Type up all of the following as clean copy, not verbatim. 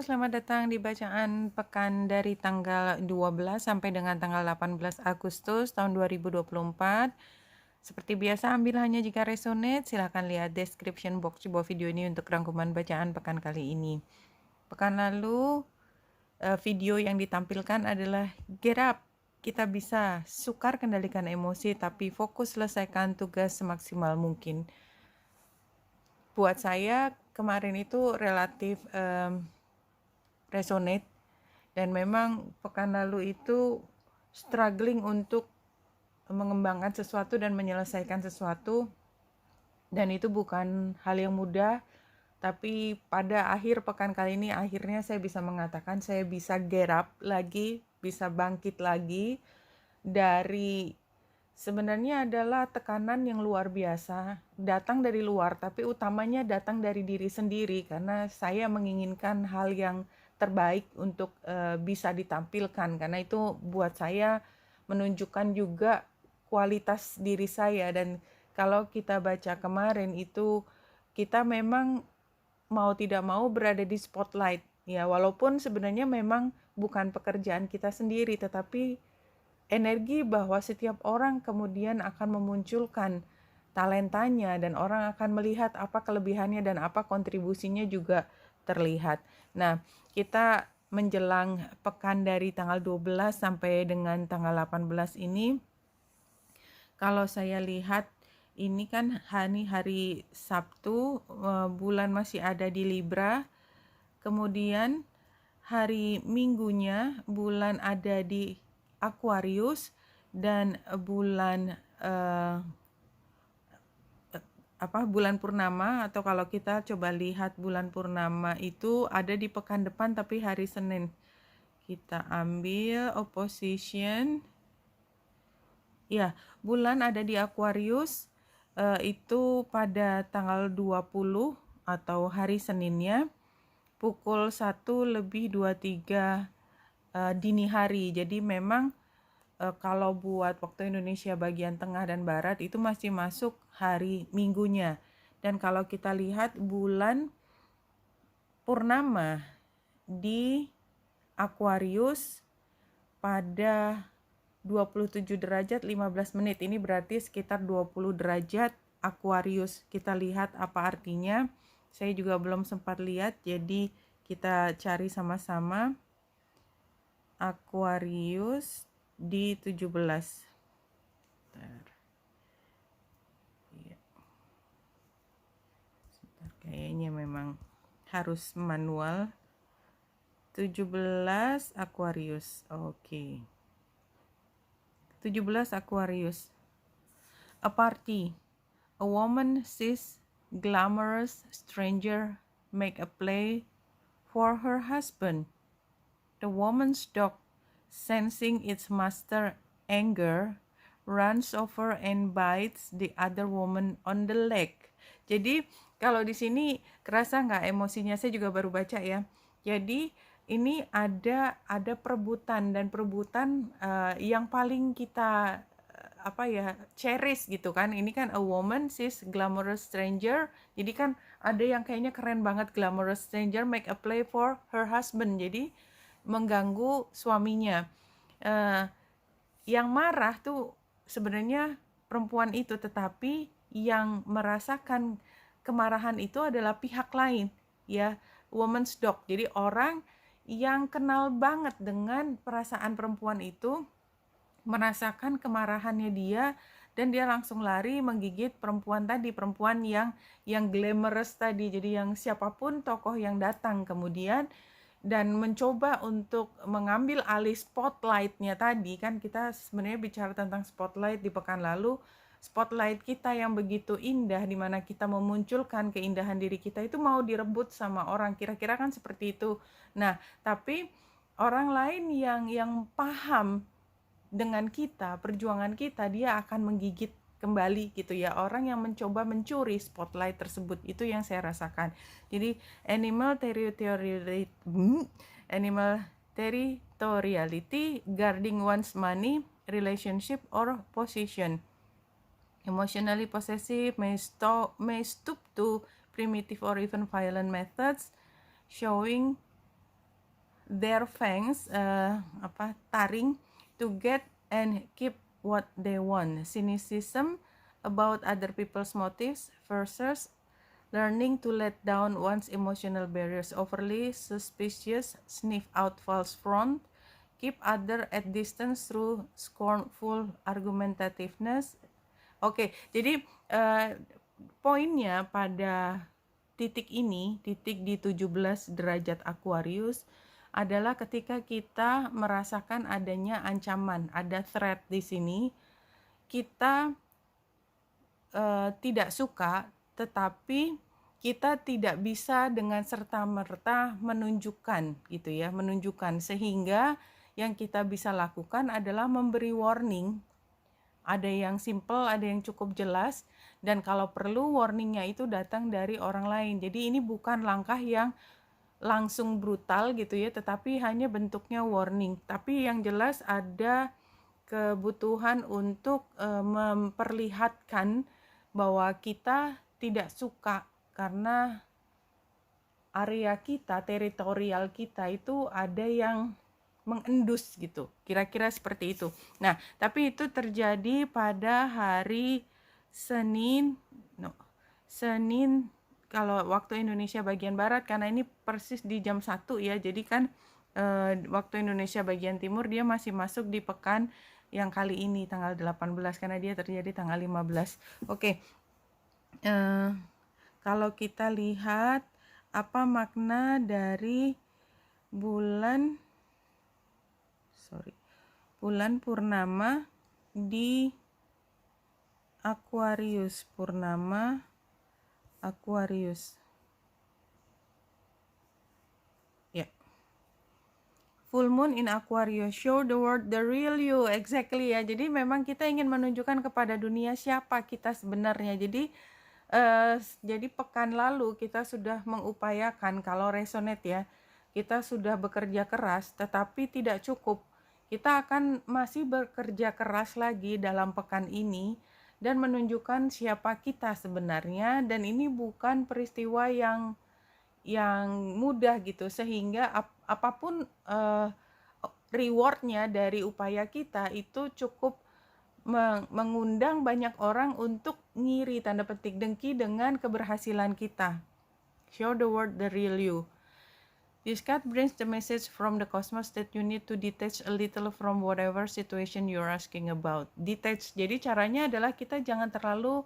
selamat datang di bacaan pekan dari tanggal 12 sampai dengan tanggal 18 Agustus tahun 2024. Seperti biasa, ambil hanya jika resonate. Silahkan lihat description box di bawah video ini untuk rangkuman bacaan pekan kali ini. Pekan lalu, video yang ditampilkan adalah Get Up. Kita bisa sukar kendalikan emosi, tapi fokus selesaikan tugas semaksimal mungkin. Buat saya, kemarin itu relatif resonate, dan memang pekan lalu itu struggling untuk mengembangkan sesuatu dan menyelesaikan sesuatu, dan itu bukan hal yang mudah. Tapi pada akhir pekan kali ini akhirnya saya bisa mengatakan saya bisa get up lagi, bisa bangkit lagi dari sebenarnya adalah tekanan yang luar biasa, datang dari luar, tapi utamanya datang dari diri sendiri, karena saya menginginkan hal yang terbaik untuk bisa ditampilkan, karena itu buat saya menunjukkan juga kualitas diri saya. Dan kalau kita baca kemarin itu, kita memang mau tidak mau berada di spotlight, ya, walaupun sebenarnya memang bukan pekerjaan kita sendiri, tetapi energi bahwa setiap orang kemudian akan memunculkan talentanya, dan orang akan melihat apa kelebihannya dan apa kontribusinya juga terlihat. Nah, kita menjelang pekan dari tanggal 12 sampai dengan tanggal 18 ini, kalau saya lihat ini kan hari Sabtu, bulan masih ada di Libra, kemudian hari Minggunya bulan ada di Aquarius, dan bulan bulan purnama, atau kalau kita coba lihat bulan purnama itu ada di pekan depan tapi hari Senin. Kita ambil opposition. Ya, bulan ada di Aquarius itu pada tanggal 20 atau hari Seninnya pukul 1:23 dini hari. Jadi memang kalau buat waktu Indonesia bagian tengah dan barat itu masih masuk hari Minggunya. Dan kalau kita lihat bulan purnama di Aquarius pada 27 derajat 15 menit. Ini berarti sekitar 20 derajat Aquarius. Kita lihat apa artinya. Saya juga belum sempat lihat, jadi kita cari sama-sama. Aquarius di 17. Ya. Kayaknya memang harus manual. 17 Aquarius. Oke. 17 Aquarius. A party. A woman sees glamorous stranger make a play for her husband. The woman's dog, sensing its master anger, runs over and bites the other woman on the leg. Jadi kalau di sini kerasa nggak emosinya? Saya juga baru baca ya. Jadi ini ada perebutan, dan perebutan yang paling kita cherish gitu kan. Ini kan a woman sees glamorous stranger. Jadi kan ada yang kayaknya keren banget, glamorous stranger make a play for her husband. Jadi mengganggu suaminya. Yang marah tuh sebenarnya perempuan itu, tetapi yang merasakan kemarahan itu adalah pihak lain, ya, woman's dog. Jadi orang yang kenal banget dengan perasaan perempuan itu merasakan kemarahannya dia, dan dia langsung lari menggigit perempuan tadi, perempuan yang glamorous tadi. Jadi yang siapapun tokoh yang datang kemudian dan mencoba untuk mengambil alih spotlight-nya tadi, kan kita sebenarnya bicara tentang spotlight di pekan lalu. Spotlight kita yang begitu indah, di mana kita memunculkan keindahan diri kita, itu mau direbut sama orang, kira-kira kan seperti itu. Nah, tapi orang lain yang paham dengan kita, perjuangan kita, dia akan menggigit kembali gitu ya, orang yang mencoba mencuri spotlight tersebut. Itu yang saya rasakan. Jadi animal territoriality, guarding one's money, relationship, or position. Emotionally possessive may stoop to primitive or even violent methods, showing their fangs, taring, to get and keep what they want. Cynicism about other people's motives versus learning to let down one's emotional barriers. Overly suspicious, sniff out false front, keep other at distance through scornful argumentativeness. Oke, jadi poinnya pada titik ini, titik di 17 derajat Aquarius, adalah ketika kita merasakan adanya ancaman, ada threat di sini, kita tidak suka, tetapi kita tidak bisa dengan serta-merta menunjukkan gitu ya, menunjukkan, sehingga yang kita bisa lakukan adalah memberi warning. Ada yang simple, ada yang cukup jelas, dan kalau perlu warningnya itu datang dari orang lain. Jadi ini bukan langkah yang langsung brutal gitu ya, tetapi hanya bentuknya warning. Tapi yang jelas ada kebutuhan untuk memperlihatkan bahwa kita tidak suka karena area kita, teritorial kita itu ada yang mengendus gitu, kira-kira seperti itu. Nah, tapi itu terjadi pada hari Senin, Senin kalau waktu Indonesia bagian Barat, karena ini persis di jam 1 ya, jadi kan waktu Indonesia bagian Timur dia masih masuk di pekan yang kali ini tanggal 18, karena dia terjadi tanggal 15. Oke. Kalau kita lihat apa makna dari bulan purnama di Aquarius, purnama Aquarius. Ya. Full moon in Aquarius, show the world the real you. Exactly ya. Jadi memang kita ingin menunjukkan kepada dunia siapa kita sebenarnya. Jadi pekan lalu kita sudah mengupayakan, kalau resonate ya, kita sudah bekerja keras, tetapi tidak cukup. Kita akan masih bekerja keras lagi dalam pekan ini dan menunjukkan siapa kita sebenarnya, dan ini bukan peristiwa yang mudah gitu, sehingga apapun rewardnya dari upaya kita itu cukup mengundang banyak orang untuk ngiri, tanda petik dengki dengan keberhasilan kita. Show the world the real you. This card brings the message from the cosmos that you need to detach a little from whatever situation you're asking about. Detach, jadi caranya adalah kita jangan terlalu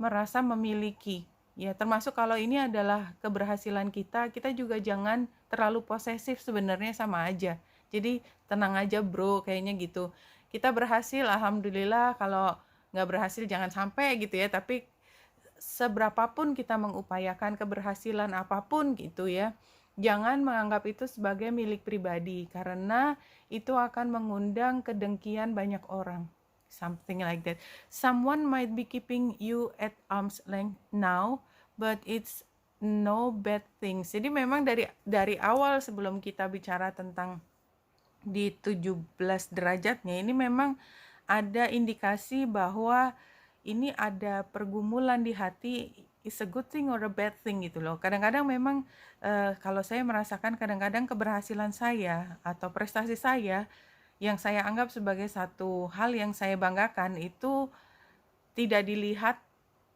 merasa memiliki. Ya, termasuk kalau ini adalah keberhasilan kita, kita juga jangan terlalu posesif, sebenarnya sama aja. Jadi tenang aja bro, kayaknya gitu. Kita berhasil, alhamdulillah. Kalau nggak berhasil jangan sampai gitu ya. Tapi seberapapun kita mengupayakan keberhasilan apapun gitu ya, jangan menganggap itu sebagai milik pribadi, karena itu akan mengundang kedengkian banyak orang. Something like that. Someone might be keeping you at arm's length now, but it's no bad things. Jadi memang dari awal sebelum kita bicara tentang di 17 derajatnya, ini memang ada indikasi bahwa ini ada pergumulan di hati, is a good thing or a bad thing gitu loh. Kadang-kadang memang kalau saya merasakan kadang-kadang keberhasilan saya atau prestasi saya yang saya anggap sebagai satu hal yang saya banggakan itu tidak dilihat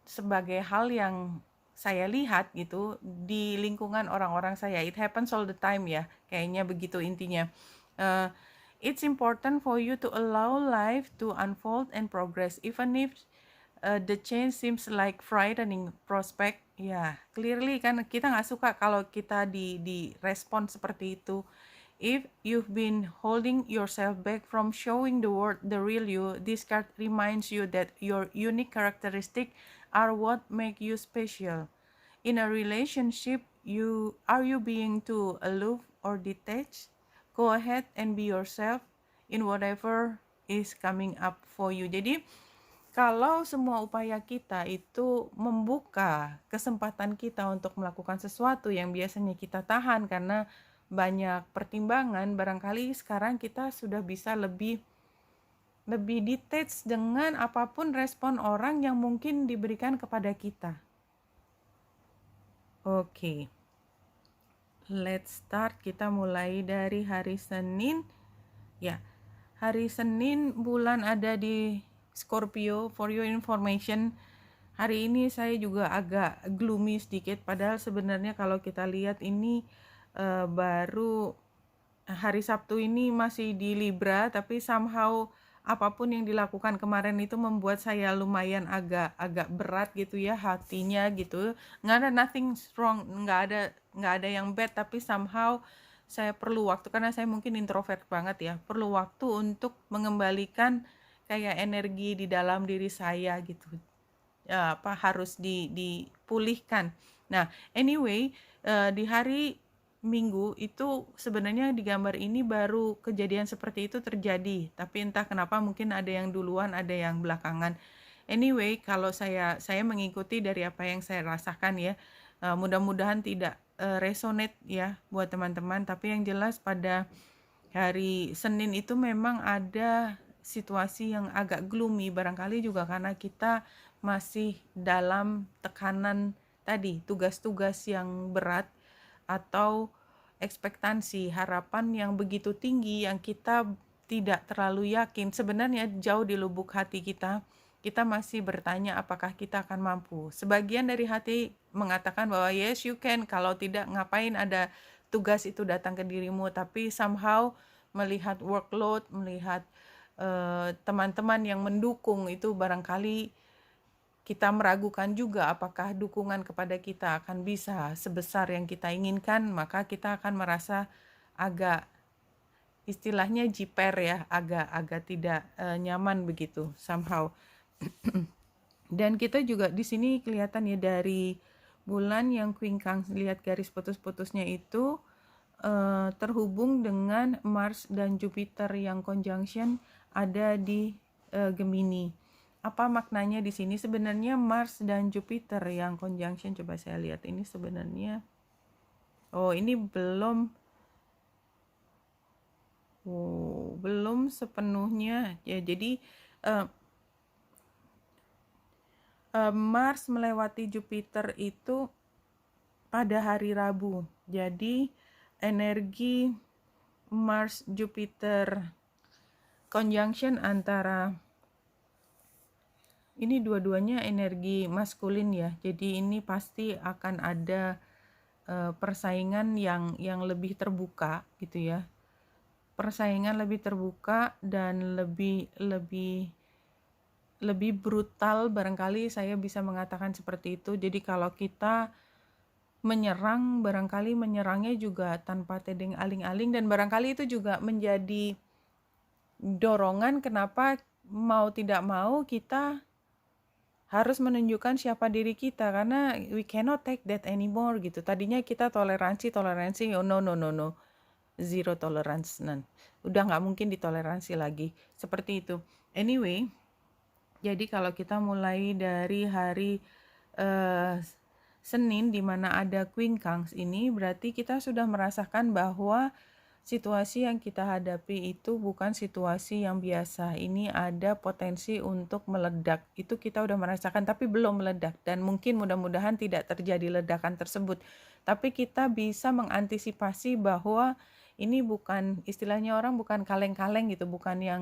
sebagai hal yang saya lihat gitu di lingkungan orang-orang saya. It happens all the time ya, kayaknya begitu intinya. It's important for you to allow life to unfold and progress, even if the change seems like frightening prospect. Ya, clearly kan kita nggak suka kalau kita di respon seperti itu. If you've been holding yourself back from showing the world the real you, this card reminds you that your unique characteristics are what make you special. In a relationship, are you being too aloof or detached? Go ahead and be yourself in whatever is coming up for you. Jadi kalau semua upaya kita itu membuka kesempatan kita untuk melakukan sesuatu yang biasanya kita tahan karena banyak pertimbangan, barangkali sekarang kita sudah bisa lebih detach dengan apapun respon orang yang mungkin diberikan kepada kita. Oke. let's start. Kita mulai dari hari Senin. Ya, hari Senin bulan ada di Scorpio. For your information, hari ini saya juga agak gloomy sedikit. Padahal sebenarnya kalau kita lihat ini baru hari Sabtu ini masih di Libra, tapi somehow apapun yang dilakukan kemarin itu membuat saya lumayan agak berat gitu ya hatinya gitu. Nggak ada nothing wrong, nggak ada yang bad, tapi somehow saya perlu waktu karena saya mungkin introvert banget ya. Perlu waktu untuk mengembalikan kayak energi di dalam diri saya gitu. Ya, harus dipulihkan. Nah, anyway, di hari Minggu itu sebenarnya di gambar ini baru kejadian seperti itu terjadi, tapi entah kenapa mungkin ada yang duluan, ada yang belakangan. Anyway, kalau saya mengikuti dari apa yang saya rasakan ya, mudah-mudahan tidak resonate ya buat teman-teman, tapi yang jelas pada hari Senin itu memang ada situasi yang agak gloomy, barangkali juga karena kita masih dalam tekanan tadi, tugas-tugas yang berat atau ekspektasi, harapan yang begitu tinggi yang kita tidak terlalu yakin. Sebenarnya jauh di lubuk hati kita masih bertanya apakah kita akan mampu. Sebagian dari hati mengatakan bahwa yes you can, kalau tidak ngapain ada tugas itu datang ke dirimu. Tapi somehow melihat workload, melihat teman-teman yang mendukung itu barangkali kita meragukan juga apakah dukungan kepada kita akan bisa sebesar yang kita inginkan, maka kita akan merasa agak istilahnya jiper ya, agak tidak nyaman begitu somehow. Dan kita juga di sini kelihatan ya dari bulan yang kuingkang, lihat garis putus-putusnya itu terhubung dengan Mars dan Jupiter yang conjunction ada di Gemini. Apa maknanya di sini? Sebenarnya Mars dan Jupiter yang conjunction, coba saya lihat ini sebenarnya. Oh, ini belum sepenuhnya ya. Jadi Mars melewati Jupiter itu pada hari Rabu. Jadi energi Mars Jupiter conjunction antara ini dua-duanya energi maskulin ya. Jadi ini pasti akan ada persaingan yang lebih terbuka gitu ya. Persaingan lebih terbuka dan lebih brutal, barangkali saya bisa mengatakan seperti itu. Jadi kalau kita menyerang, barangkali menyerangnya juga tanpa tedeng aling-aling, dan barangkali itu juga menjadi dorongan kenapa mau tidak mau kita harus menunjukkan siapa diri kita, karena we cannot take that anymore gitu. Tadinya kita toleransi, oh no, zero tolerance, udah nggak mungkin ditoleransi lagi, seperti itu. Anyway, jadi kalau kita mulai dari hari Senin di mana ada quincunx ini, berarti kita sudah merasakan bahwa situasi yang kita hadapi itu bukan situasi yang biasa. Ini ada potensi untuk meledak. Itu kita udah merasakan, tapi belum meledak. Dan mungkin mudah-mudahan tidak terjadi ledakan tersebut. Tapi kita bisa mengantisipasi bahwa ini bukan, istilahnya orang bukan kaleng-kaleng gitu, bukan yang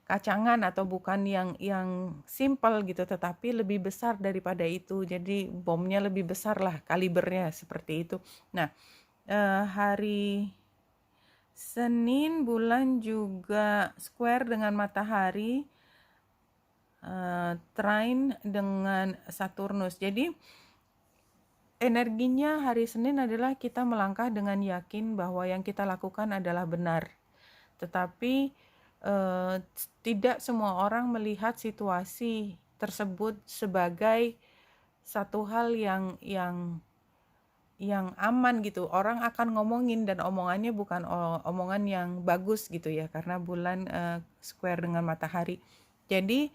kacangan atau bukan yang simple gitu, tetapi lebih besar daripada itu. Jadi bomnya lebih besar lah kalibernya, seperti itu. Nah, hari Senin bulan juga square dengan matahari, trine dengan Saturnus. Jadi energinya hari Senin adalah kita melangkah dengan yakin bahwa yang kita lakukan adalah benar. Tetapi tidak semua orang melihat situasi tersebut sebagai satu hal yang aman gitu. Orang akan ngomongin dan omongannya bukan omongan yang bagus gitu ya, karena bulan square dengan matahari. Jadi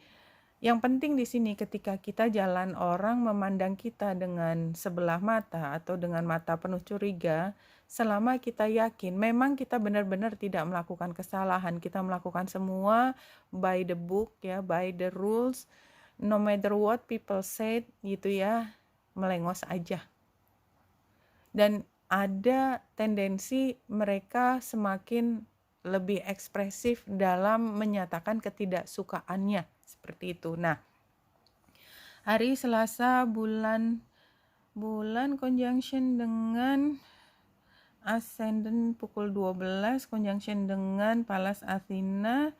yang penting di sini ketika kita jalan, orang memandang kita dengan sebelah mata atau dengan mata penuh curiga, selama kita yakin memang kita benar-benar tidak melakukan kesalahan, kita melakukan semua by the book ya, by the rules, no matter what people said gitu ya, melengos aja. Dan ada tendensi mereka semakin lebih ekspresif dalam menyatakan ketidaksukaannya, seperti itu. Nah, hari Selasa bulan conjunction dengan ascendant pukul 12, conjunction dengan Pallas Athena,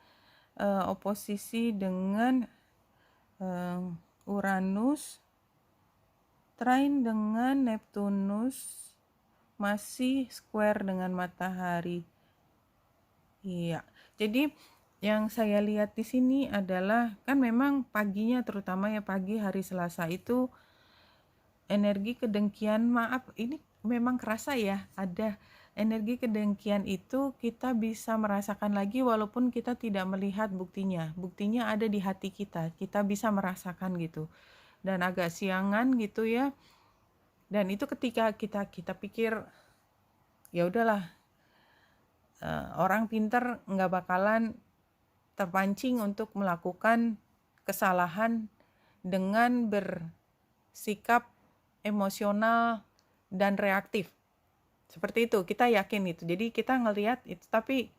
oposisi dengan Uranus, trine dengan Neptunus, masih square dengan matahari. Iya. Jadi yang saya lihat di sini adalah kan memang paginya, terutama ya pagi hari Selasa itu energi kedengkian, maaf ini memang kerasa ya, ada energi kedengkian itu kita bisa merasakan lagi walaupun kita tidak melihat buktinya. Buktinya ada di hati kita bisa merasakan gitu. Dan agak siangan gitu ya. Dan itu ketika kita pikir ya udahlah, orang pintar nggak bakalan terpancing untuk melakukan kesalahan dengan bersikap emosional dan reaktif. Seperti itu, kita yakin itu. Jadi kita ngelihat itu, tapi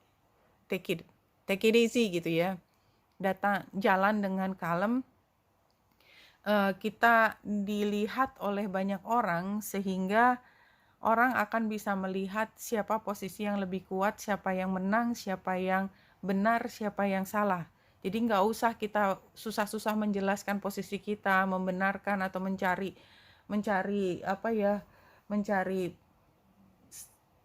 take it easy gitu ya. Jalan dengan kalem. Kita dilihat oleh banyak orang sehingga orang akan bisa melihat siapa posisi yang lebih kuat, siapa yang menang, siapa yang benar, siapa yang salah. Jadi nggak usah kita susah-susah menjelaskan posisi kita, membenarkan atau mencari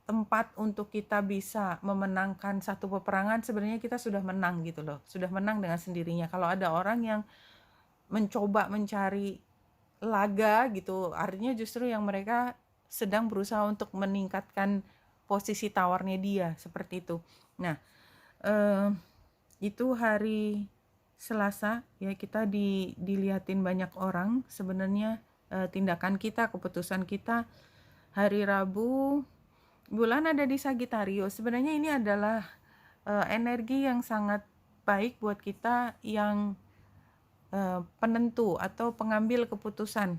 tempat untuk kita bisa memenangkan satu peperangan. Sebenarnya kita sudah menang gitu loh, sudah menang dengan sendirinya. Kalau ada orang yang mencoba mencari laga gitu, artinya justru yang mereka sedang berusaha untuk meningkatkan posisi tawarnya dia, seperti itu. Nah, itu hari Selasa ya, kita dilihatin banyak orang sebenarnya tindakan kita, keputusan kita. Hari Rabu bulan ada di Sagittarius. Sebenarnya ini adalah energi yang sangat baik buat kita yang penentu atau pengambil keputusan.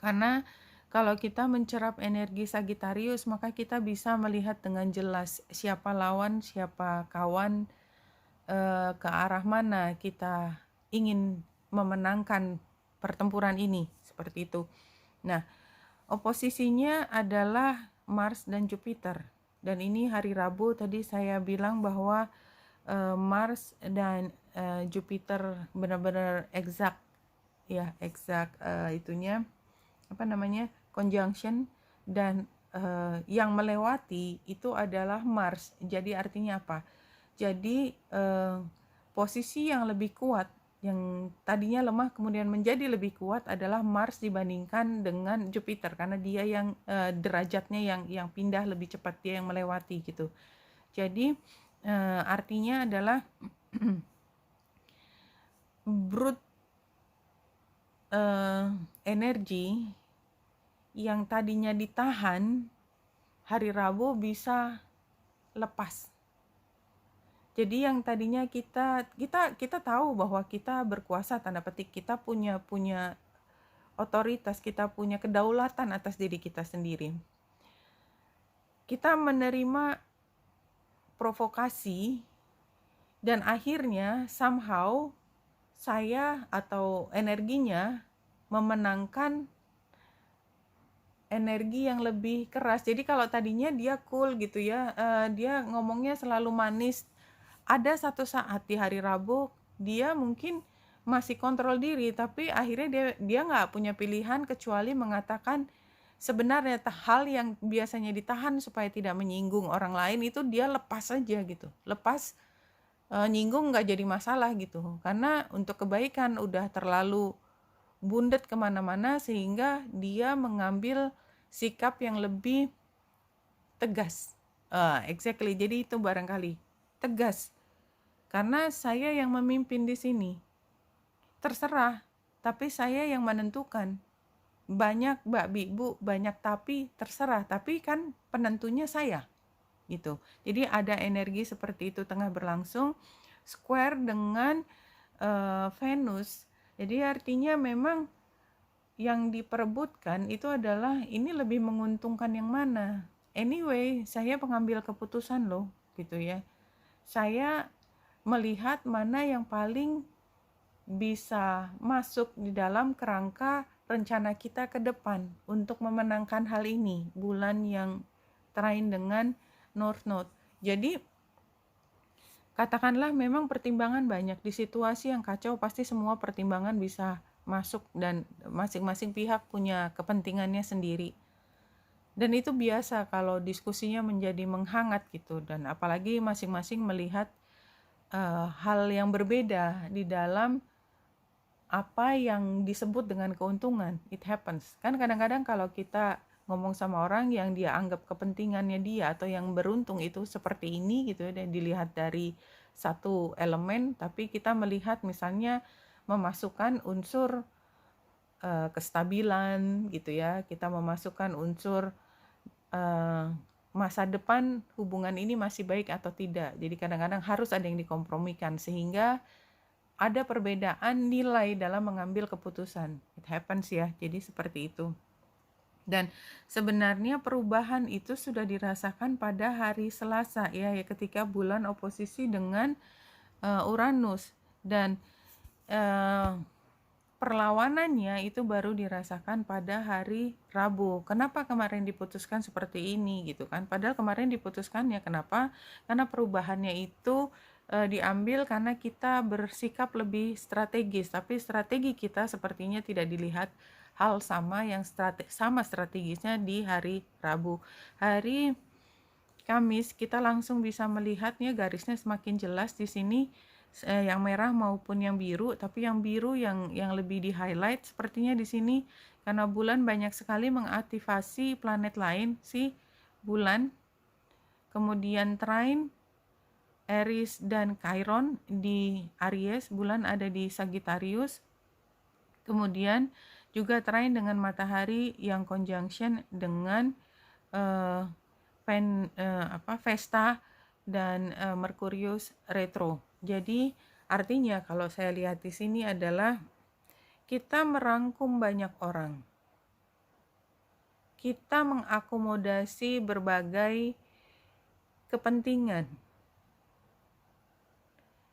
Karena kalau kita mencerap energi Sagittarius, maka kita bisa melihat dengan jelas siapa lawan, siapa kawan, ke arah mana kita ingin memenangkan pertempuran ini, seperti itu. Nah, oposisinya adalah Mars dan Jupiter. Dan ini hari Rabu tadi saya bilang bahwa Mars dan Jupiter benar-benar exact itunya conjunction, dan yang melewati itu adalah Mars. Jadi artinya apa? Jadi posisi yang lebih kuat, yang tadinya lemah kemudian menjadi lebih kuat adalah Mars dibandingkan dengan Jupiter, karena dia yang derajatnya yang pindah lebih cepat, dia yang melewati gitu. Jadi artinya adalah brute energi yang tadinya ditahan hari Rabu bisa lepas. Jadi yang tadinya kita tahu bahwa kita berkuasa, tanda petik, kita punya otoritas, kita punya kedaulatan atas diri kita sendiri. Kita menerima provokasi dan akhirnya somehow saya atau energinya memenangkan energi yang lebih keras. Jadi kalau tadinya dia cool gitu ya, dia ngomongnya selalu manis, ada satu saat di hari Rabu dia mungkin masih kontrol diri, tapi akhirnya dia nggak punya pilihan kecuali mengatakan sebenarnya hal yang biasanya ditahan supaya tidak menyinggung orang lain itu dia lepas aja gitu, lepas, nyinggung nggak jadi masalah gitu, karena untuk kebaikan udah terlalu bundet kemana-mana sehingga dia mengambil sikap yang lebih tegas. Exactly, jadi itu barangkali tegas, karena saya yang memimpin di sini, terserah, tapi saya yang menentukan. Banyak babi bu, banyak tapi, terserah, tapi kan penentunya saya gitu. Jadi ada energi seperti itu tengah berlangsung, square dengan Venus. Jadi artinya memang yang diperebutkan itu adalah ini lebih menguntungkan yang mana. Anyway, saya pengambil keputusan loh, gitu ya. Saya melihat mana yang paling bisa masuk di dalam kerangka rencana kita ke depan untuk memenangkan hal ini, bulan yang trine dengan North Node. Jadi katakanlah memang pertimbangan banyak di situasi yang kacau, pasti semua pertimbangan bisa masuk dan masing-masing pihak punya kepentingannya sendiri. Dan itu biasa kalau diskusinya menjadi menghangat gitu, dan apalagi masing-masing melihat hal yang berbeda di dalam apa yang disebut dengan keuntungan. It happens. Kan kadang-kadang kalau kita ngomong sama orang yang dia anggap kepentingannya dia atau yang beruntung itu seperti ini gitu ya, dan dilihat dari satu elemen, tapi kita melihat misalnya memasukkan unsur kestabilan gitu ya, kita memasukkan unsur masa depan hubungan ini masih baik atau tidak. Jadi kadang-kadang harus ada yang dikompromikan sehingga ada perbedaan nilai dalam mengambil keputusan. It happens ya, jadi seperti itu. Dan sebenarnya perubahan itu sudah dirasakan pada hari Selasa ya, ketika bulan oposisi dengan Uranus, dan perlawanannya itu baru dirasakan pada hari Rabu. Kenapa kemarin diputuskan seperti ini gitu kan? Padahal kemarin diputuskan ya, kenapa? Karena perubahannya itu diambil karena kita bersikap lebih strategis, tapi strategi kita sepertinya tidak dilihat hal sama yang sama strategisnya di hari Rabu. Hari Kamis kita langsung bisa melihatnya, garisnya semakin jelas di sini, yang merah maupun yang biru, tapi yang biru yang lebih di highlight sepertinya di sini karena bulan banyak sekali mengaktifasi planet lain, si bulan, kemudian trine Aries dan Chiron di Aries, bulan ada di Sagittarius, kemudian juga trine dengan matahari yang conjunction dengan Vesta dan Merkurius retro. Jadi artinya kalau saya lihat di sini adalah kita merangkum banyak orang. Kita mengakomodasi berbagai kepentingan.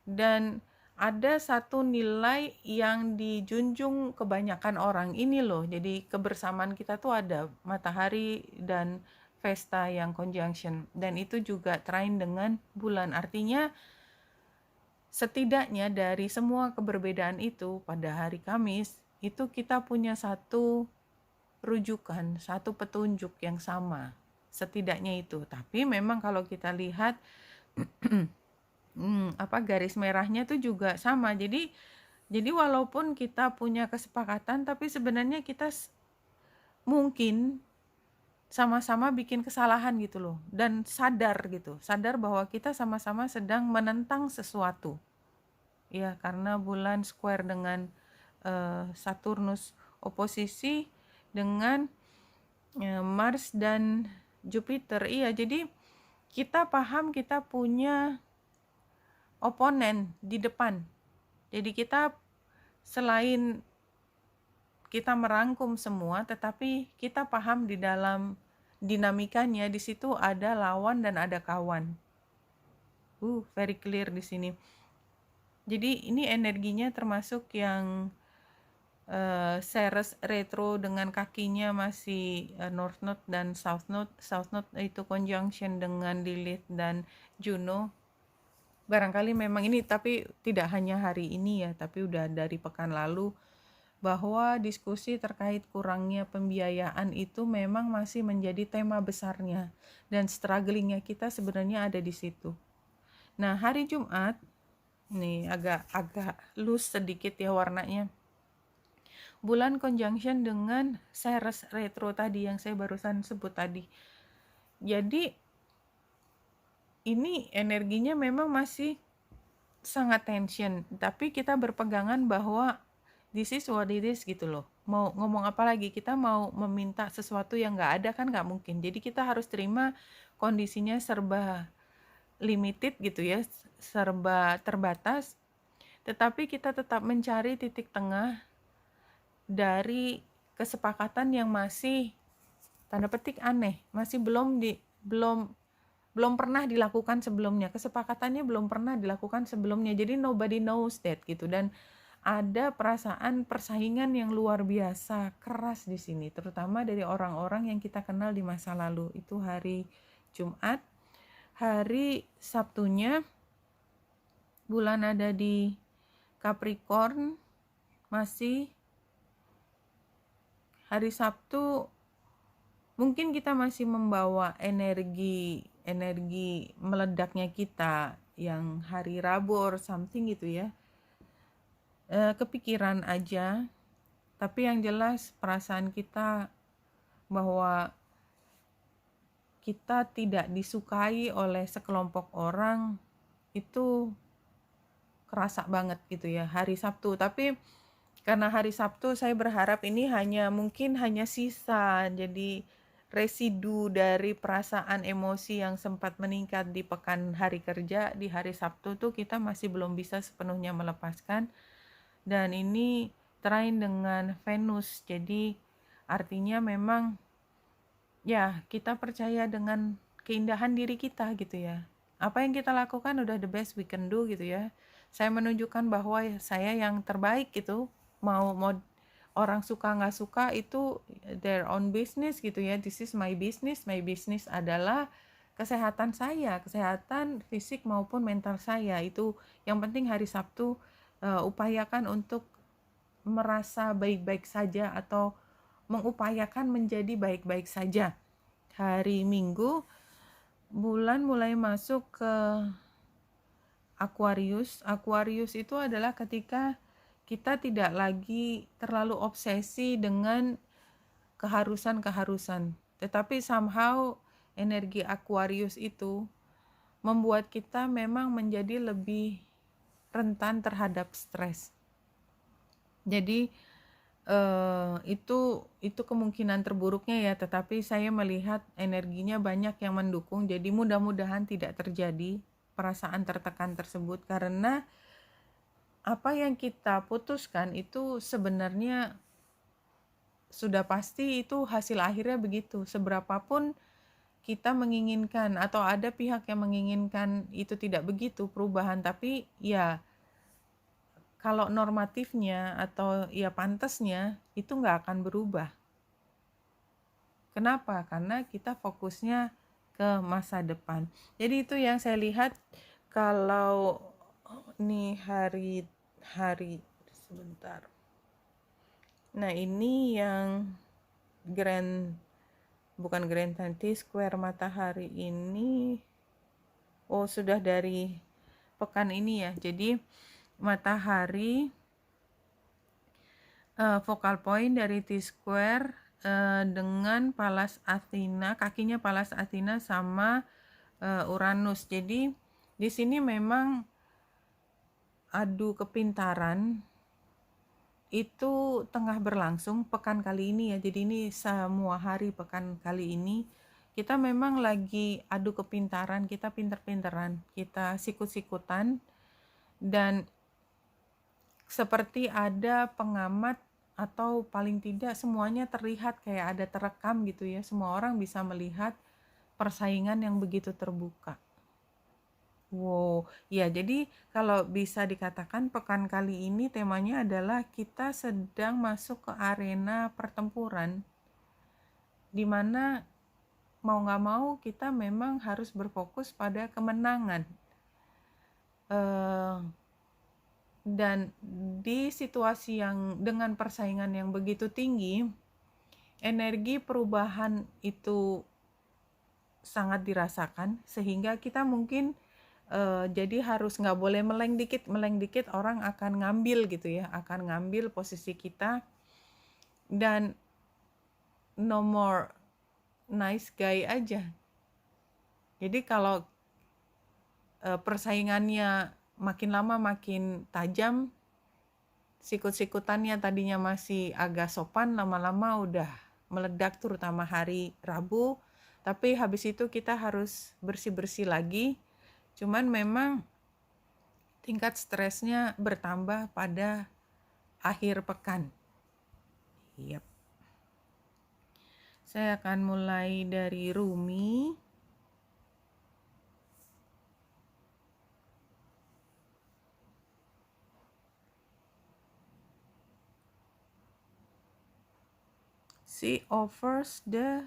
Dan ada satu nilai yang dijunjung kebanyakan orang ini loh. Jadi kebersamaan kita tuh ada matahari dan Vesta yang conjunction, dan itu juga trine dengan bulan. Artinya setidaknya dari semua keberbedaan itu pada hari Kamis itu kita punya satu rujukan, satu petunjuk yang sama, setidaknya itu. Tapi memang kalau kita lihat garis merahnya tuh juga sama. Jadi walaupun kita punya kesepakatan, tapi sebenarnya kita mungkin sama-sama bikin kesalahan gitu loh, dan sadar bahwa kita sama-sama sedang menentang sesuatu ya, karena bulan square dengan Saturnus oposisi dengan Mars dan Jupiter. Iya, jadi kita paham kita punya oponen di depan. Jadi kita selain kita merangkum semua, tetapi kita paham di dalam dinamikanya, di situ ada lawan dan ada kawan. Very clear di sini. Jadi ini energinya termasuk yang Ceres retro dengan kakinya masih North Node dan South Node. South Node itu conjunction dengan Lilith dan Juno. Barangkali memang ini, tapi tidak hanya hari ini ya, tapi udah dari pekan lalu, bahwa diskusi terkait kurangnya pembiayaan itu memang masih menjadi tema besarnya, dan strugglingnya kita sebenarnya ada di situ. Nah, hari Jumat nih agak loose sedikit ya warnanya. Bulan conjunction dengan Ceres retro tadi yang saya barusan sebut tadi. Jadi ini energinya memang masih sangat tension, tapi kita berpegangan bahwa this is what it is gitu loh. Mau ngomong apa lagi, kita mau meminta sesuatu yang nggak ada kan nggak mungkin. Jadi kita harus terima kondisinya serba limited gitu ya, serba terbatas, tetapi kita tetap mencari titik tengah dari kesepakatan yang masih tanda petik aneh, masih belum pernah dilakukan sebelumnya. Kesepakatannya belum pernah dilakukan sebelumnya. Jadi nobody knows that gitu. Dan ada perasaan persaingan yang luar biasa keras di sini, terutama dari orang-orang yang kita kenal di masa lalu. Itu hari Jumat. Hari Sabtunya bulan ada di Capricorn, masih hari Sabtu mungkin kita masih membawa energi meledaknya kita yang hari Rabu or something gitu ya. Kepikiran aja, tapi yang jelas perasaan kita bahwa kita tidak disukai oleh sekelompok orang itu kerasa banget gitu ya hari Sabtu. Tapi karena hari Sabtu saya berharap ini mungkin hanya sisa, jadi residu dari perasaan emosi yang sempat meningkat di pekan hari kerja. Di hari Sabtu tuh kita masih belum bisa sepenuhnya melepaskan, dan ini trine dengan Venus, jadi artinya memang ya kita percaya dengan keindahan diri kita gitu ya. Apa yang kita lakukan udah the best we can do gitu ya. Saya menunjukkan bahwa saya yang terbaik gitu. Mau orang suka nggak suka itu their own business gitu ya. This is my business. My business adalah kesehatan saya, kesehatan fisik maupun mental saya. Itu yang penting hari Sabtu upayakan untuk merasa baik-baik saja atau mengupayakan menjadi baik-baik saja. Hari Minggu bulan mulai masuk ke Aquarius. Aquarius itu adalah ketika kita tidak lagi terlalu obsesi dengan keharusan-keharusan, tetapi somehow energi Aquarius itu membuat kita memang menjadi lebih rentan terhadap stres. Jadi itu kemungkinan terburuknya ya, tetapi saya melihat energinya banyak yang mendukung, jadi mudah-mudahan tidak terjadi perasaan tertekan tersebut, karena apa yang kita putuskan itu sebenarnya sudah pasti itu hasil akhirnya begitu. Seberapapun kita menginginkan atau ada pihak yang menginginkan itu tidak begitu perubahan, tapi ya kalau normatifnya atau ya pantasnya itu nggak akan berubah. Kenapa? Karena kita fokusnya ke masa depan. Jadi itu yang saya lihat kalau nih hari sebentar. Nah ini yang bukan Grand Square matahari ini. Oh sudah dari pekan ini ya. Jadi matahari focal point dari T-square dengan Pallas Athena, kakinya Pallas Athena sama Uranus. Jadi di sini memang adu kepintaran itu tengah berlangsung pekan kali ini ya. Jadi ini semua hari pekan kali ini kita memang lagi adu kepintaran, kita pinter-pinteran, kita sikut-sikutan, dan seperti ada pengamat atau paling tidak semuanya terlihat kayak ada terekam gitu ya. Semua orang bisa melihat persaingan yang begitu terbuka. Wow, ya jadi kalau bisa dikatakan pekan kali ini temanya adalah kita sedang masuk ke arena pertempuran, dimana mau nggak mau kita memang harus berfokus pada kemenangan. Dan di situasi yang dengan persaingan yang begitu tinggi, energi perubahan itu sangat dirasakan, sehingga kita mungkin jadi harus nggak boleh meleng dikit orang akan ngambil gitu ya, akan ngambil posisi kita, dan no more nice guy aja. Jadi kalau persaingannya makin lama makin tajam, sikut-sikutannya tadinya masih agak sopan, lama-lama udah meledak, terutama hari Rabu. Tapi habis itu kita harus bersih-bersih lagi. Cuman memang tingkat stresnya bertambah pada akhir pekan. Yep. Saya akan mulai dari Rumi. She offers the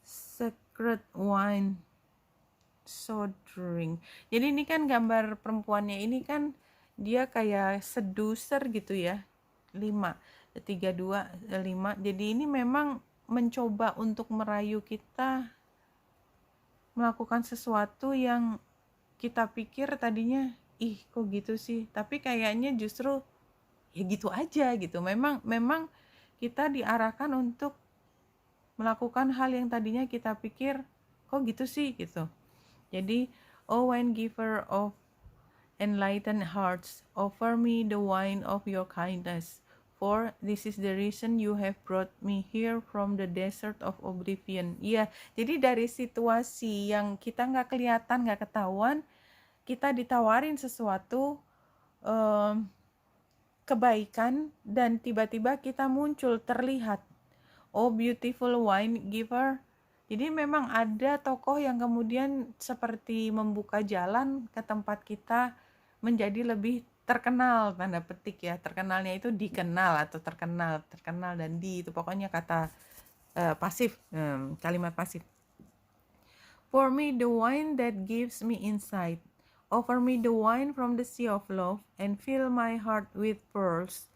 sacred wine so drink. Jadi ini kan gambar perempuannya ini kan dia kayak seducer gitu ya. 5, 3, 2, 5. Jadi ini memang mencoba untuk merayu kita melakukan sesuatu yang kita pikir tadinya ih kok gitu sih, tapi kayaknya justru ya gitu aja gitu. Memang kita diarahkan untuk melakukan hal yang tadinya kita pikir kok gitu sih gitu. Jadi, O wine giver of enlightened hearts, offer me the wine of your kindness, for this is the reason you have brought me here from the desert of oblivion. Iya, jadi dari situasi yang kita nggak kelihatan, nggak ketahuan, kita ditawarin sesuatu kebaikan dan tiba-tiba kita muncul terlihat. Oh beautiful wine giver. Jadi memang ada tokoh yang kemudian seperti membuka jalan ke tempat kita menjadi lebih terkenal, tanda petik ya. Terkenalnya itu dikenal atau terkenal dan itu pokoknya kata pasif, kalimat pasif. For me the wine that gives me insight. Offer me the wine from the sea of love and fill my heart with pearls.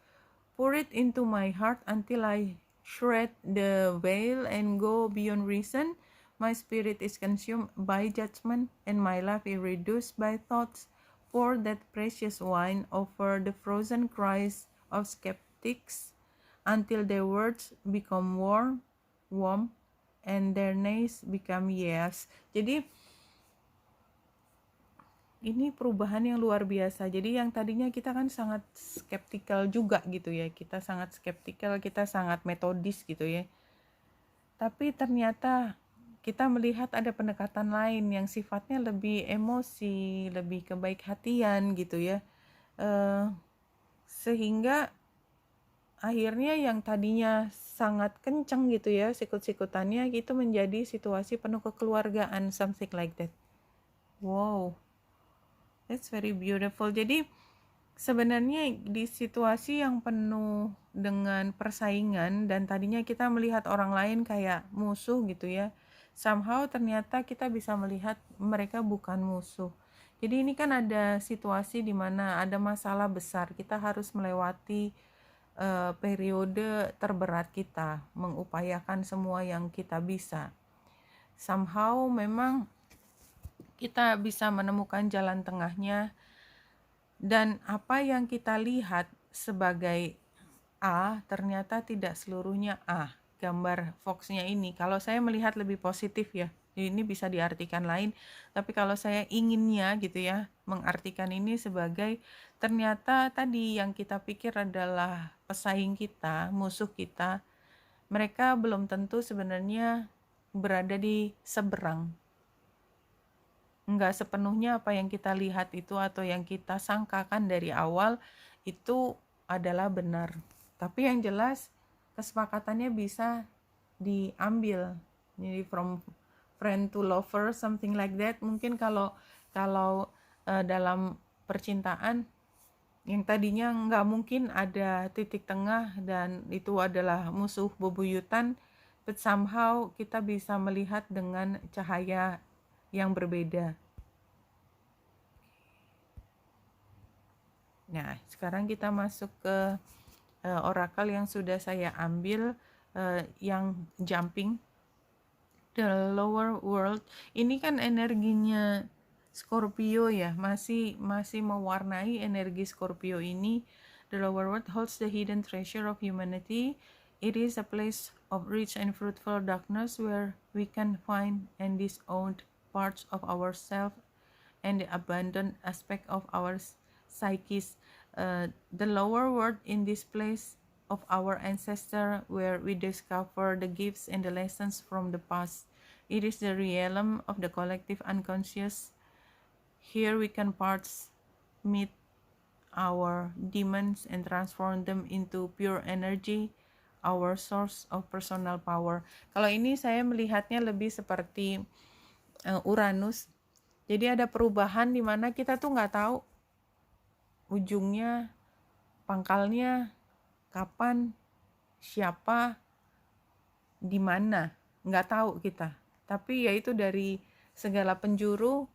Pour it into my heart until I shred the veil and go beyond reason. My spirit is consumed by judgment and my life is reduced by thoughts. Pour that precious wine over the frozen cries of skeptics until their words become warm, and their nays become yes. Jadi ini perubahan yang luar biasa. Jadi yang tadinya kita kan sangat skeptikal juga gitu ya. Kita sangat skeptikal, kita sangat metodis gitu ya. Tapi ternyata kita melihat ada pendekatan lain yang sifatnya lebih emosi, lebih kebaik hatian gitu ya. Sehingga akhirnya yang tadinya sangat kenceng gitu ya sikut-sikutannya gitu menjadi situasi penuh kekeluargaan, something like that. Wow. That's very beautiful. Jadi sebenarnya di situasi yang penuh dengan persaingan dan tadinya kita melihat orang lain kayak musuh gitu ya, somehow ternyata kita bisa melihat mereka bukan musuh. Jadi ini kan ada situasi di mana ada masalah besar, kita harus melewati periode terberat kita, mengupayakan semua yang kita bisa. Somehow memang kita bisa menemukan jalan tengahnya, dan apa yang kita lihat sebagai A ternyata tidak seluruhnya A. Gambar Fox-nya ini, kalau saya melihat lebih positif ya, ini bisa diartikan lain, tapi kalau saya inginnya gitu ya, mengartikan ini sebagai ternyata tadi yang kita pikir adalah pesaing kita, musuh kita, mereka belum tentu sebenarnya berada di seberang. Enggak sepenuhnya apa yang kita lihat itu atau yang kita sangkakan dari awal itu adalah benar. Tapi yang jelas kesepakatannya bisa diambil. Jadi from friend to lover, something like that. Mungkin kalau dalam percintaan yang tadinya nggak mungkin ada titik tengah dan itu adalah musuh bebuyutan, but somehow kita bisa melihat dengan cahaya yang berbeda. Nah, sekarang kita masuk ke orakel yang sudah saya ambil, yang jumping, the lower world. Ini kan energinya Scorpio ya, masih mewarnai energi Scorpio ini. The lower world holds the hidden treasure of humanity. It is a place of rich and fruitful darkness where we can find and disowned parts of ourselves and the abandoned aspect of our psyches. The lower world in this place of our ancestor where we discover the gifts and the lessons from the past. It is the realm of the collective unconscious. Here we can parts meet our demons and transform them into pure energy. our source of personal power. Kalau ini saya melihatnya lebih seperti Uranus. Jadi ada perubahan di mana kita tuh nggak tahu ujungnya, pangkalnya, kapan, siapa, di mana, nggak tahu kita. Tapi yaitu dari segala penjuru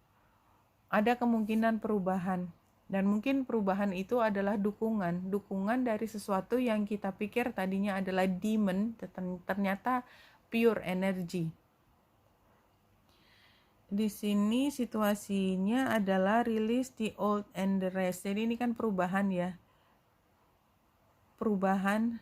ada kemungkinan perubahan. Dan mungkin perubahan itu adalah dukungan dari sesuatu yang kita pikir tadinya adalah demon, ternyata pure energy. Di sini situasinya adalah release the old and the rest. Jadi ini kan perubahan ya. Perubahan,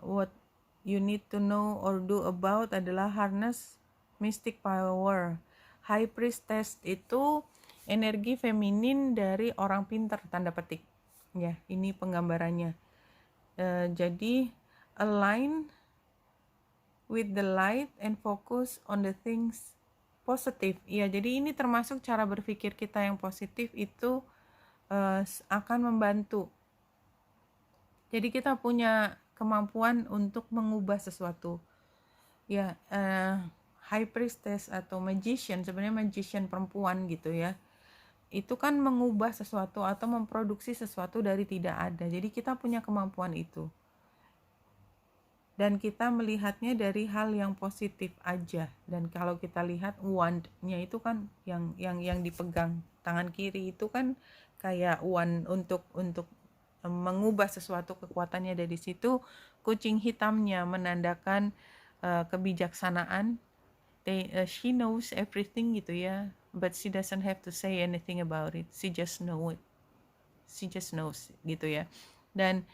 what you need to know or do about adalah harness mystic power. High priestess itu energi feminin dari orang pintar, tanda petik. Ya, ini penggambarannya. Jadi align with the light and focus on the things positive. Ya, jadi ini termasuk cara berpikir kita yang positif itu akan membantu. Jadi kita punya kemampuan untuk mengubah sesuatu. Ya, high priestess atau magician, sebenarnya magician perempuan gitu ya. Itu kan mengubah sesuatu atau memproduksi sesuatu dari tidak ada. Jadi kita punya kemampuan itu. Dan kita melihatnya dari hal yang positif aja. Dan kalau kita lihat wand-nya itu kan yang dipegang tangan kiri itu kan kayak wand untuk mengubah sesuatu, kekuatannya dari situ. Kucing hitamnya menandakan kebijaksanaan. She knows everything gitu ya, but she doesn't have to say anything about it. She just knows gitu ya. Dan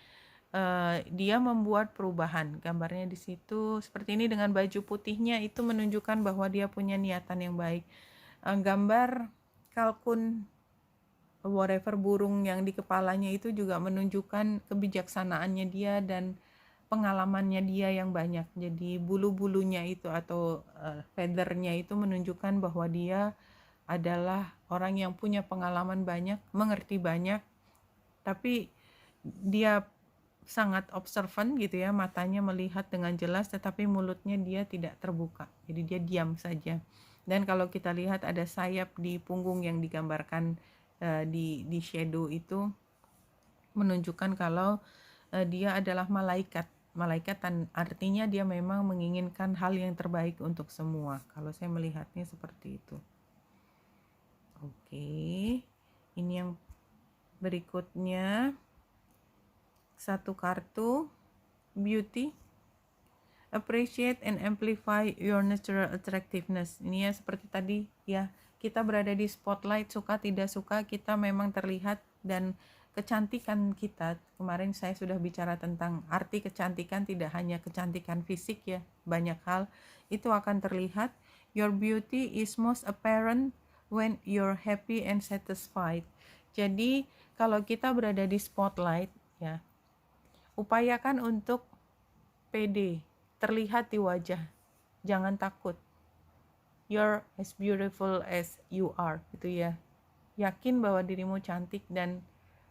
dia membuat perubahan. Gambarnya di situ seperti ini dengan baju putihnya itu menunjukkan bahwa dia punya niatan yang baik. Gambar kalkun whatever burung yang di kepalanya itu juga menunjukkan kebijaksanaannya dia dan pengalamannya dia yang banyak. Jadi bulu-bulunya itu atau feathernya itu menunjukkan bahwa dia adalah orang yang punya pengalaman banyak, mengerti banyak, tapi dia sangat observant gitu ya, matanya melihat dengan jelas tetapi mulutnya dia tidak terbuka, jadi dia diam saja. Dan kalau kita lihat ada sayap di punggung yang digambarkan di shadow itu menunjukkan kalau dia adalah malaikat. Artinya dia memang menginginkan hal yang terbaik untuk semua. Kalau saya melihatnya seperti itu. Oke, ini yang berikutnya. Satu kartu, beauty. Appreciate and amplify your natural attractiveness. Ini ya seperti tadi ya, kita berada di spotlight, suka tidak suka kita memang terlihat. Dan kecantikan kita, kemarin saya sudah bicara tentang arti kecantikan, tidak hanya kecantikan fisik ya, banyak hal itu akan terlihat. Your beauty is most apparent when you're happy and satisfied. Jadi kalau kita berada di spotlight ya, upayakan untuk pede, terlihat di wajah, jangan takut. You're as beautiful as you are gitu ya. Yakin bahwa dirimu cantik dan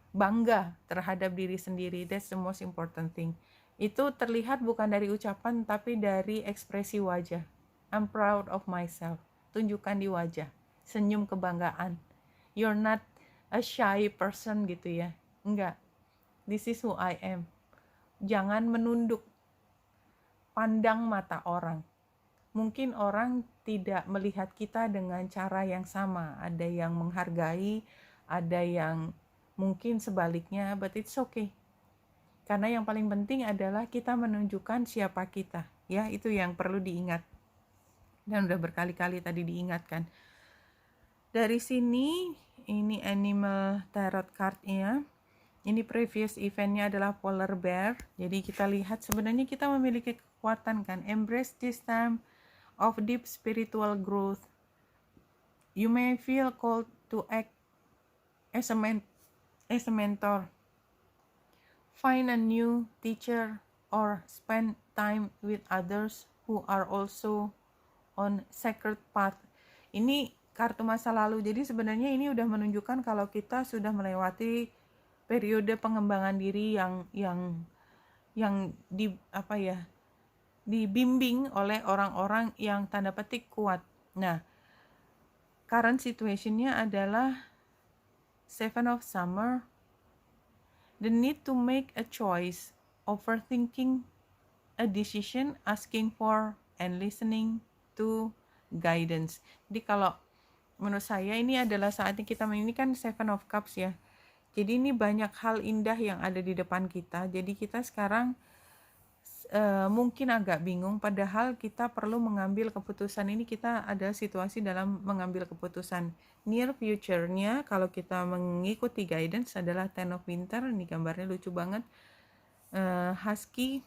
bangga terhadap diri sendiri. That's the most important thing. Itu terlihat bukan dari ucapan tapi dari ekspresi wajah. I'm proud of myself. Tunjukkan di wajah. Senyum kebanggaan. You're not a shy person gitu ya. Enggak. This is who I am. Jangan menunduk. Pandang mata orang. Mungkin orang tidak melihat kita dengan cara yang sama. Ada yang menghargai, ada yang mungkin sebaliknya, but it's okay. Karena yang paling penting adalah kita menunjukkan siapa kita. Ya, itu yang perlu diingat. Dan udah berkali-kali tadi diingatkan. Dari sini, ini animal tarot card-nya. Ini previous event-nya adalah polar bear. Jadi kita lihat sebenarnya kita memiliki kekuatan kan. Embrace this time of deep spiritual growth. You may feel called to act as a mentor. Find a new teacher or spend time with others who are also on sacred path. Ini kartu masa lalu. Jadi sebenarnya ini udah menunjukkan kalau kita sudah melewati periode pengembangan diri yang dibimbing oleh orang-orang yang tanda petik kuat. Nah, current situationnya adalah Seven of Summer, the need to make a choice, overthinking a decision, asking for and listening to guidance. Jadi kalau menurut saya ini adalah saatnya kita, ini kan Seven of Cups ya. Jadi ini banyak hal indah yang ada di depan kita. Jadi kita sekarang mungkin agak bingung, padahal kita perlu mengambil keputusan. Ini kita ada situasi dalam mengambil keputusan. Near future-nya kalau kita mengikuti guidance adalah Ten of Winter. Ini gambarnya lucu banget. Husky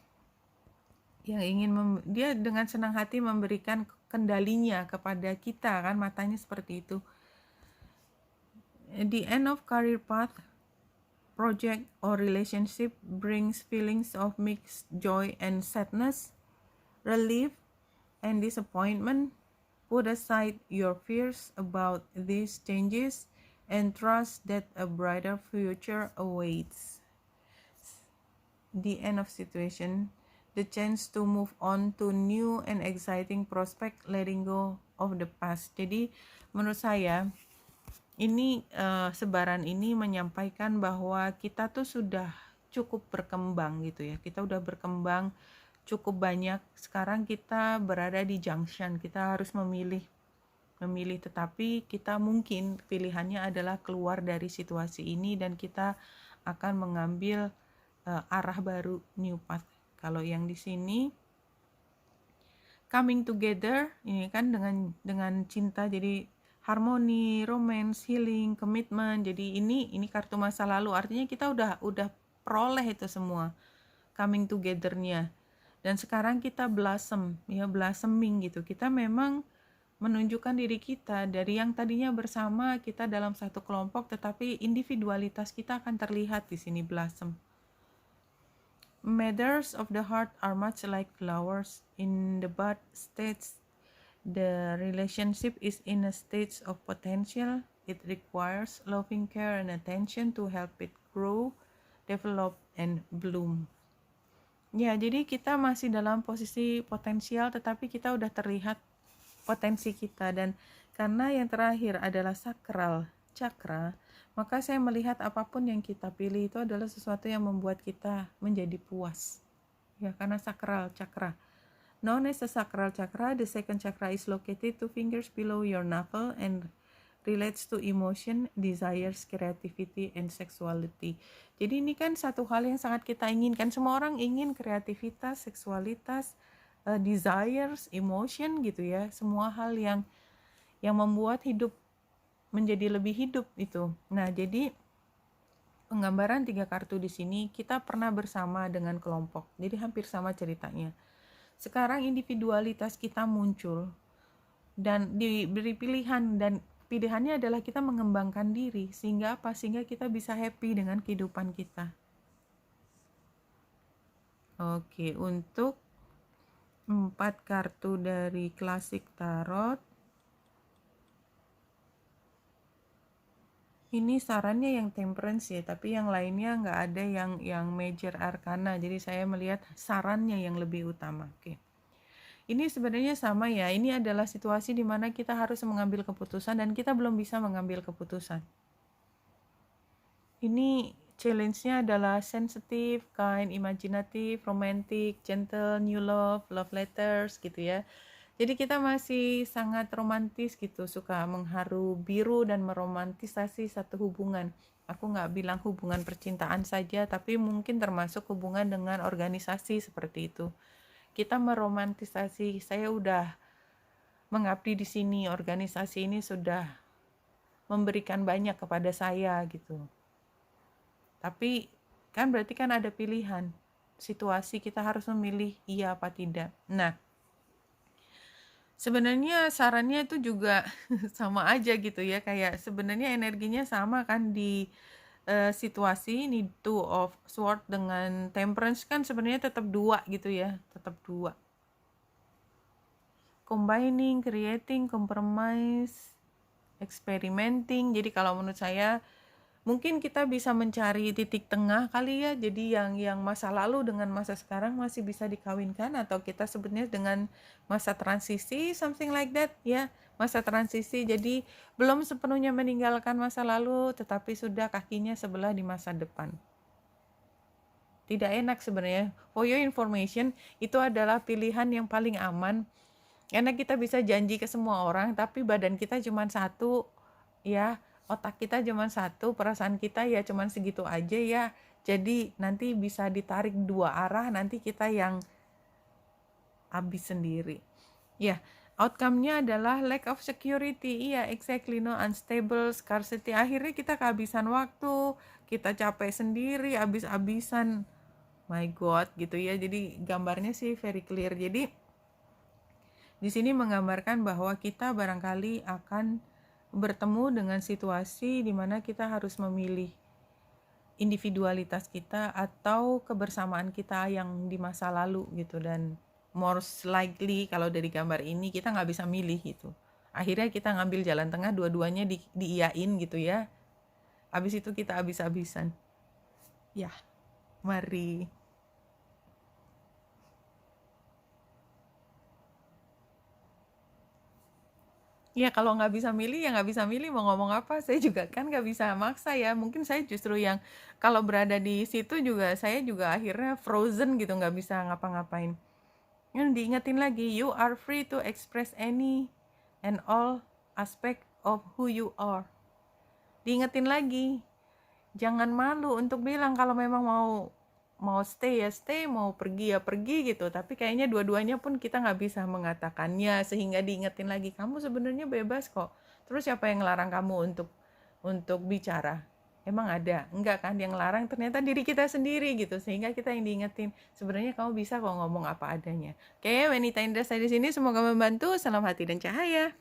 yang ingin dia dengan senang hati memberikan kendalinya kepada kita, kan matanya seperti itu. The end of career path, project or relationship brings feelings of mixed joy and sadness, relief and disappointment. Put aside your fears about these changes and trust that a brighter future awaits. The end of situation, the chance to move on to new and exciting prospect, letting go of the past. Jadi menurut saya ini sebaran ini menyampaikan bahwa kita tuh sudah cukup berkembang gitu ya. Kita udah berkembang cukup banyak. Sekarang kita berada di junction. Kita harus memilih, tetapi kita mungkin pilihannya adalah keluar dari situasi ini dan kita akan mengambil arah baru, new path. Kalau yang di sini coming together, ini kan dengan cinta, jadi harmoni, romance, healing, commitment. Jadi ini kartu masa lalu, artinya kita udah peroleh itu semua, coming together-nya. Dan sekarang kita blossom, ya, blossoming gitu. Kita memang menunjukkan diri kita dari yang tadinya bersama, kita dalam satu kelompok, tetapi individualitas kita akan terlihat di sini blossom. Matters of the heart are much like flowers in the bud stage. The relationship is in a stage of potential. It requires loving care and attention to help it grow, develop, and bloom. Ya, jadi kita masih dalam posisi potensial, tetapi kita udah terlihat potensi kita. Dan karena yang terakhir adalah sakral, cakra, maka saya melihat apapun yang kita pilih itu adalah sesuatu yang membuat kita menjadi puas. Ya, karena sakral, cakra. Known as the sacral chakra, the second chakra is located 2 fingers below your navel and relates to emotion, desires, creativity, and sexuality. Jadi ini kan satu hal yang sangat kita inginkan. Semua orang ingin kreativitas, seksualitas, desires, emotion gitu ya. Semua hal yang membuat hidup menjadi lebih hidup itu. Nah, jadi penggambaran 3 kartu di sini, kita pernah bersama dengan kelompok. Jadi hampir sama ceritanya. Sekarang individualitas kita muncul dan diberi pilihan, dan pilihannya adalah kita mengembangkan diri sehingga kita bisa happy dengan kehidupan kita. Oke, untuk 4 kartu dari klasik tarot, ini sarannya yang temperance ya, tapi yang lainnya nggak ada yang major arcana. Jadi saya melihat sarannya yang lebih utama. Oke. Ini sebenarnya sama ya. Ini adalah situasi di mana kita harus mengambil keputusan dan kita belum bisa mengambil keputusan. Ini challenge-nya adalah sensitive, kind, imaginative, romantic, gentle, new love, love letters gitu ya. Jadi kita masih sangat romantis gitu, suka mengharu biru dan meromantisasi satu hubungan. Aku nggak bilang hubungan percintaan saja, tapi mungkin termasuk hubungan dengan organisasi seperti itu. Kita meromantisasi, saya udah mengabdi di sini, organisasi ini sudah memberikan banyak kepada saya gitu. Tapi kan berarti kan ada pilihan, situasi kita harus memilih iya apa tidak. Nah, sebenarnya sarannya itu juga sama aja gitu ya, kayak sebenarnya energinya sama kan di situasi ini. 2 of Swords dengan Temperance kan sebenarnya tetap 2 gitu ya, tetap 2. Combining, creating, compromise, experimenting. Jadi kalau menurut saya Mungkin kita bisa mencari titik tengah kali ya, jadi yang masa lalu dengan masa sekarang masih bisa dikawinkan, atau kita sebutnya dengan masa transisi, something like that ya, masa transisi. Jadi belum sepenuhnya meninggalkan masa lalu, tetapi sudah kakinya sebelah di masa depan. Tidak enak sebenarnya. For your information, itu adalah pilihan yang paling aman, karena kita bisa janji ke semua orang, tapi badan kita cuma satu ya, otak kita cuma satu, perasaan kita ya cuma segitu aja ya. Jadi nanti bisa ditarik dua arah, nanti kita yang habis sendiri. Ya, outcome-nya adalah lack of security. Iya, exactly, no, unstable, scarcity. Akhirnya kita kehabisan waktu, kita capek sendiri, habis-habisan. My God, gitu ya. Jadi gambarnya sih very clear. Jadi di sini menggambarkan bahwa kita barangkali akan bertemu dengan situasi di mana kita harus memilih individualitas kita atau kebersamaan kita yang di masa lalu gitu. Dan most likely kalau dari gambar ini kita nggak bisa milih gitu. Akhirnya kita ngambil jalan tengah, dua-duanya diiyain gitu ya. Habis itu kita habis-habisan. Ya, mari. Ya kalau nggak bisa milih ya nggak bisa milih, mau ngomong apa, saya juga kan nggak bisa maksa ya. Mungkin saya justru yang kalau berada di situ juga saya juga akhirnya frozen gitu, nggak bisa ngapa-ngapain. Yang diingetin lagi, you are free to express any and all aspect of who you are. Diingetin lagi, jangan malu untuk bilang kalau memang mau stay ya stay, mau pergi ya pergi gitu. Tapi kayaknya dua-duanya pun kita nggak bisa mengatakannya, sehingga diingetin lagi, kamu sebenarnya bebas kok. Terus siapa yang ngelarang kamu untuk bicara? Emang ada? Enggak kan, yang ngelarang ternyata diri kita sendiri gitu. Sehingga kita yang diingetin, sebenarnya kamu bisa kok ngomong apa adanya. Oke, Wanita Indra saya di sini, semoga membantu. Salam hati dan cahaya.